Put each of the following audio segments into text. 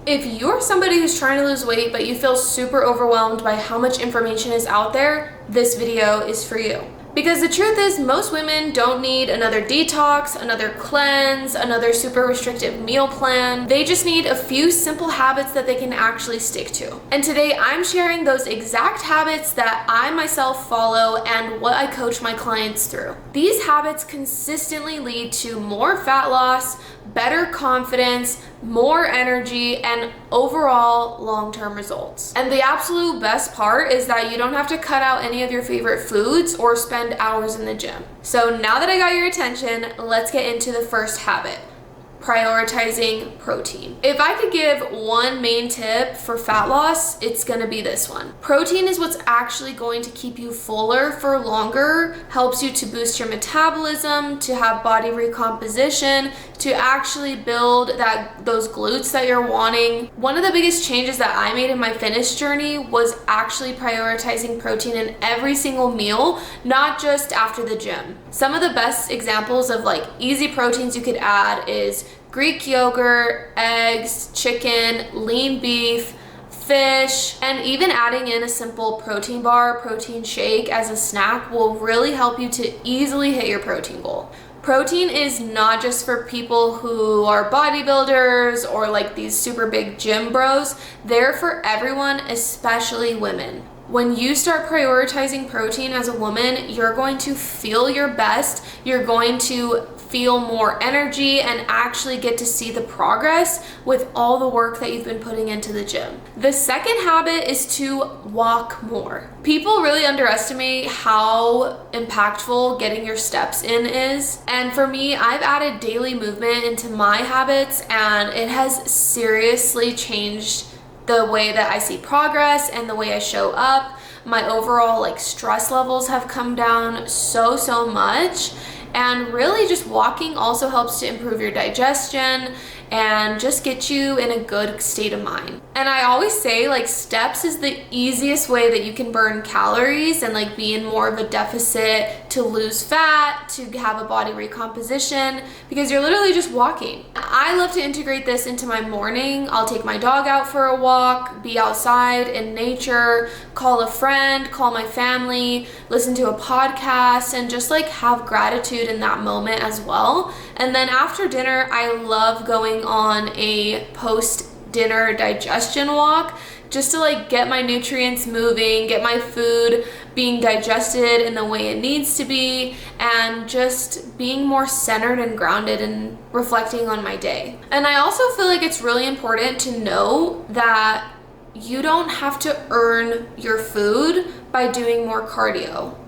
If you're somebody who's trying to lose weight but you feel super overwhelmed by how much information is out there, this video is for you. Because the truth is, most women don't need another detox, another cleanse, another super restrictive meal plan. They just need a few simple habits that they can actually stick to. And today I'm sharing those exact habits that I myself follow and what I coach my clients through. These habits consistently lead to more fat loss, better confidence, more energy, and overall long-term results. And the absolute best part is that you don't have to cut out any of your favorite foods or spend hours in the gym. So now that I got your attention, let's get into the first habit: prioritizing protein. If I could give one main tip for fat loss, it's gonna be this one. Protein is what's actually going to keep you fuller for longer, helps you to boost your metabolism, to have body recomposition, to actually build those glutes that you're wanting. One of the biggest changes that I made in my fitness journey was actually prioritizing protein in every single meal, not just after the gym. Some of the best examples of easy proteins you could add is Greek yogurt, eggs, chicken, lean beef, fish, and even adding in a simple protein bar, protein shake as a snack will really help you to easily hit your protein goal. Protein is not just for people who are bodybuilders or these super big gym bros. They're for everyone, especially women. When you start prioritizing protein as a woman, you're going to feel your best. You're going to feel more energy and actually get to see the progress with all the work that you've been putting into the gym. The second habit is to walk more. People really underestimate how impactful getting your steps in is. And for me, I've added daily movement into my habits, and it has seriously changed the way that I see progress and the way I show up. My overall stress levels have come down so much. And really just walking also helps to improve your digestion and just get you in a good state of mind. And I always say steps is the easiest way that you can burn calories and be in more of a deficit to lose fat, to have a body recomposition, because you're literally just walking. I love to integrate this into my morning. I'll take my dog out for a walk, be outside in nature, call a friend, call my family, listen to a podcast, and just have gratitude in that moment as well. And then after dinner, I love going on a post-dinner digestion walk just to get my nutrients moving, get my food being digested in the way it needs to be, and just being more centered and grounded and reflecting on my day. And I also feel it's really important to know that you don't have to earn your food by doing more cardio.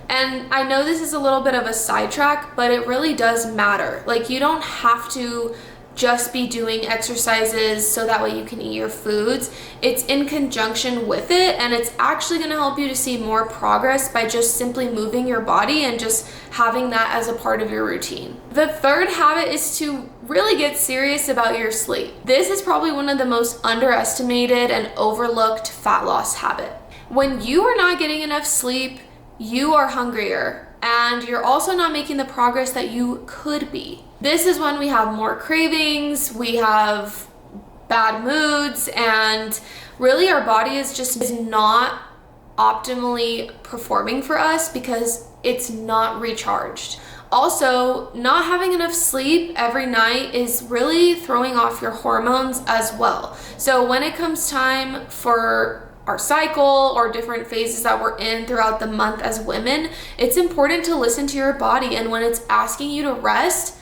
And I know this is a little bit of a sidetrack, but it really does matter. You don't have to just be doing exercises so that way you can eat your foods. It's in conjunction with it, and it's actually going to help you to see more progress by just simply moving your body and just having that as a part of your routine. The third habit is to really get serious about your sleep. This is probably one of the most underestimated and overlooked fat loss habit. When you are not getting enough sleep, you are hungrier, and you're also not making the progress that you could be. This is when we have more cravings, we have bad moods, and really our body is not optimally performing for us because it's not recharged. Also, not having enough sleep every night is really throwing off your hormones as well. So when it comes time for our cycle or different phases that we're in throughout the month as women, it's important to listen to your body, and when it's asking you to rest.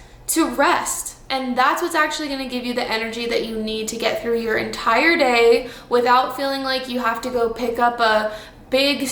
And that's what's actually going to give you the energy that you need to get through your entire day without feeling like you have to go pick up a big,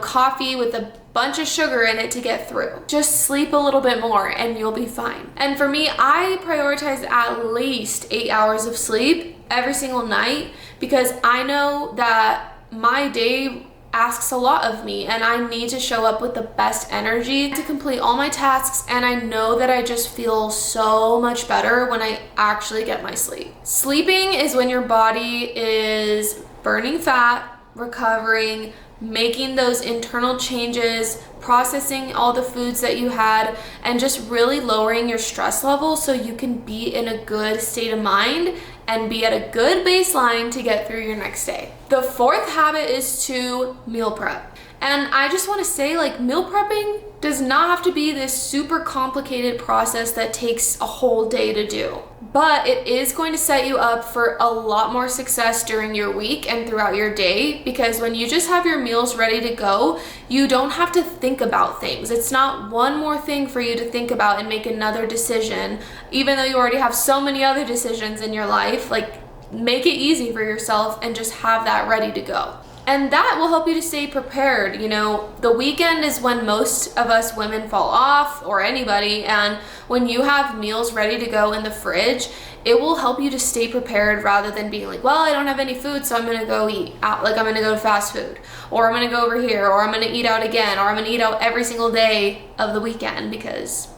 coffee with a bunch of sugar in it to get through. Just sleep a little bit more and you'll be fine. And for me, I prioritize at least 8 hours of sleep every single night because I know that my day asks a lot of me and I need to show up with the best energy to complete all my tasks, and I know that I just feel so much better when I actually get my sleep. Sleeping is when your body is burning fat, recovering, making those internal changes, processing all the foods that you had, and just really lowering your stress level so you can be in a good state of mind and be at a good baseline to get through your next day. The fourth habit is to meal prep. And I just want to say, like, meal prepping does not have to be this super complicated process that takes a whole day to do. But it is going to set you up for a lot more success during your week and throughout your day, because when you just have your meals ready to go, you don't have to think about things. It's not one more thing for you to think about and make another decision, even though you already have so many other decisions in your life. Like, make it easy for yourself and just have that ready to go. And that will help you to stay prepared. You know, the weekend is when most of us women fall off, or anybody, and when you have meals ready to go in the fridge, it will help you to stay prepared rather than being like, well, I don't have any food, so I'm gonna go eat out. Like, I'm gonna go to fast food, or I'm gonna go over here, or I'm gonna eat out again, or I'm gonna eat out every single day of the weekend because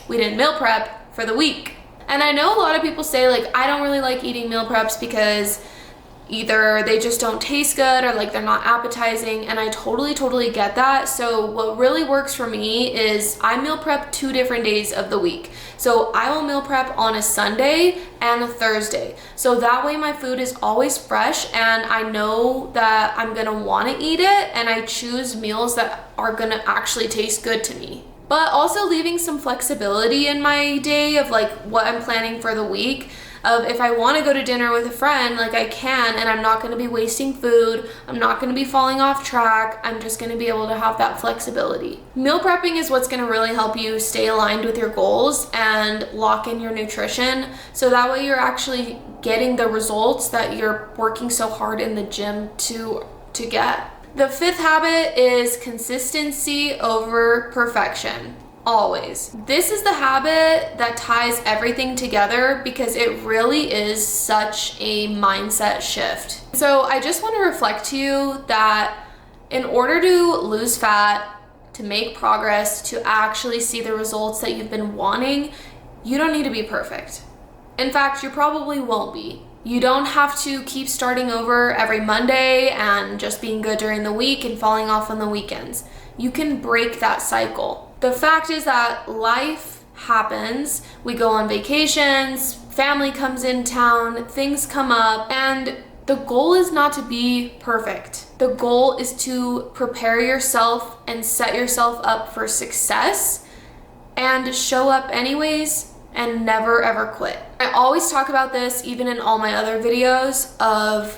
we didn't meal prep for the week. And I know a lot of people say, like, I don't really like eating meal preps because either they just don't taste good or like they're not appetizing, and I totally get that. So what really works for me is I meal prep 2 different days of the week. So I will meal prep on a Sunday and a Thursday. So that way my food is always fresh and I know that I'm gonna wanna eat it, and I choose meals that are gonna actually taste good to me. But also leaving some flexibility in my day of like what I'm planning for the week. Of if I want to go to dinner with a friend, like I can, and I'm not going to be wasting food, I'm not going to be falling off track, I'm just going to be able to have that flexibility. Meal prepping is what's going to really help you stay aligned with your goals and lock in your nutrition, so that way you're actually getting the results that you're working so hard in the gym to get. The 5th habit is consistency over perfection. Always. This is the habit that ties everything together because it really is such a mindset shift. So I just want to reflect to you that in order to lose fat, to make progress, to actually see the results that you've been wanting, you don't need to be perfect. In fact, you probably won't be. You don't have to keep starting over every Monday and just being good during the week and falling off on the weekends. You can break that cycle. The fact is that life happens. We go on vacations, family comes in town, things come up, and the goal is not to be perfect. The goal is to prepare yourself and set yourself up for success and show up anyways and never ever quit. I always talk about this, even in all my other videos, of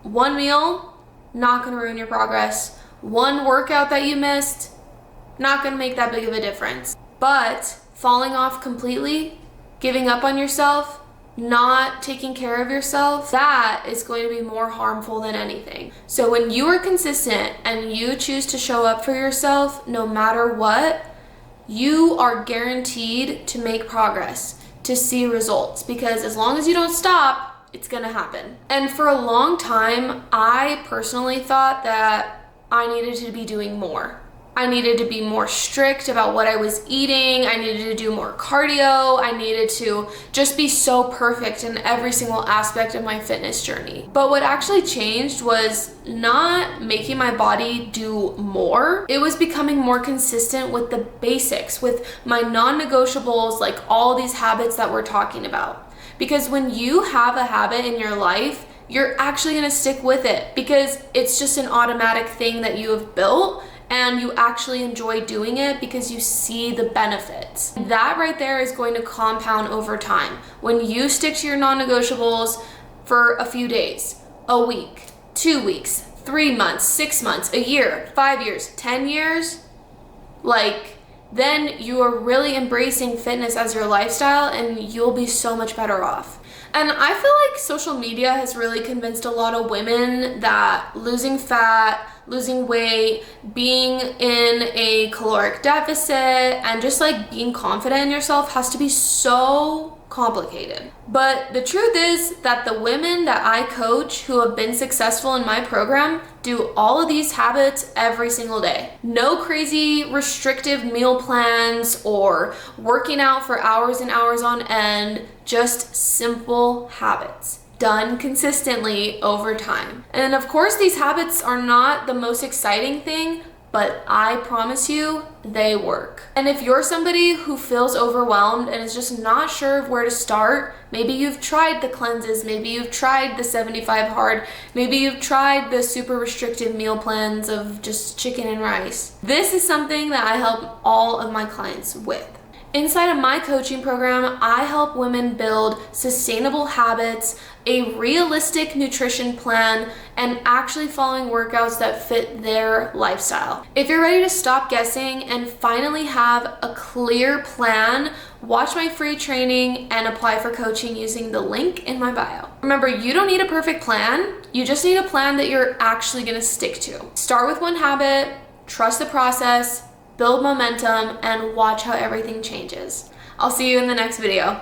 one meal, not gonna ruin your progress. One workout that you missed, not gonna make that big of a difference. But falling off completely, giving up on yourself, not taking care of yourself, that is going to be more harmful than anything. So when you are consistent and you choose to show up for yourself no matter what, you are guaranteed to make progress, to see results, because as long as you don't stop, it's gonna happen. And for a long time, I personally thought that I needed to be doing more. I needed to be more strict about what I was eating. I needed to do more cardio. I needed to just be so perfect in every single aspect of my fitness journey. But what actually changed was not making my body do more. It was becoming more consistent with the basics, with my non-negotiables, like all these habits that we're talking about. Because when you have a habit in your life, you're actually gonna stick with it because it's just an automatic thing that you have built and you actually enjoy doing it because you see the benefits. That right there is going to compound over time. When you stick to your non-negotiables for a few days, a week, 2 weeks, 3 months, 6 months, a year, 5 years, 10 years, like, then you are really embracing fitness as your lifestyle and you'll be so much better off. And I feel like social media has really convinced a lot of women that losing fat, losing weight, being in a caloric deficit, and just like being confident in yourself has to be so complicated. But the truth is that the women that I coach who have been successful in my program do all of these habits every single day. No crazy restrictive meal plans or working out for hours and hours on end, just simple habits done consistently over time. And of course, these habits are not the most exciting thing, but I promise you, they work. And if you're somebody who feels overwhelmed and is just not sure of where to start, maybe you've tried the cleanses, maybe you've tried the 75 hard, maybe you've tried the super restrictive meal plans of just chicken and rice. This is something that I help all of my clients with. Inside of my coaching program, I help women build sustainable habits, a realistic nutrition plan, and actually following workouts that fit their lifestyle. If you're ready to stop guessing and finally have a clear plan, watch my free training and apply for coaching using the link in my bio. Remember, you don't need a perfect plan. You just need a plan that you're actually gonna stick to. Start with one habit, trust the process, build momentum, and watch how everything changes. I'll see you in the next video.